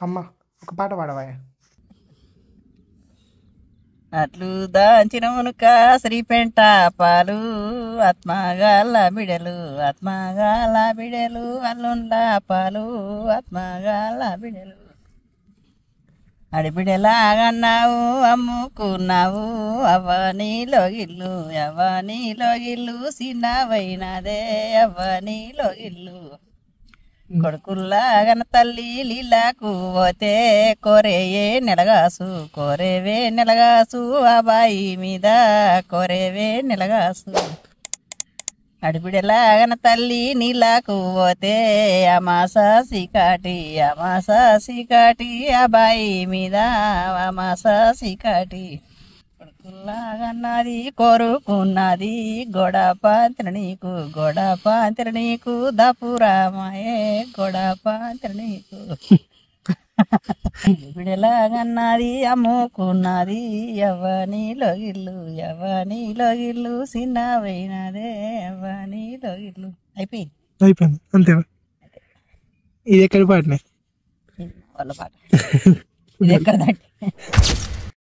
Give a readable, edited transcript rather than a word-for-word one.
అమ్మ ఒక పాట పాడవా? అట్లు దాంచిన మునుక శ్రీపెంట పాలు ఆత్మగాల బిడలు ఆత్మగాల బిడలు అల్లుండ పాలు ఆత్మగాల బిడలు అడిబిడలాగన్నావు అమ్ముకున్నావు అవనీలో ఇల్లు అవనీలో ఇల్లు చిన్నవైనదే అవనీలో ఇల్లు కొడుకుల్లాగన తల్లి లీలాకు పోతే కోరేయే నెలగాసు కోరేవే నెలగాసు అబ్బాయి మీద కోరేవే నెలగాసు అడిపిడలాగన తల్లి నీలాకు పోతే అమాస సికాటి అబ్బాయి మీద అమాస సికాటి కొడుకుల్లాగన్నది కోరుకున్నది గొడపాంతిర నీకు దపురామాయే గొడపాంతిర నీకు బిడలాగన్నది అమ్ముకున్నది ఎవనిలో ఇల్లు చిన్నవైనదే ఎవనిలో ఇల్లు అయిపోయింది అంతేవా? ఇది ఎక్కడి పాటనే? వాళ్ళ పాట ఇది ఎక్కడ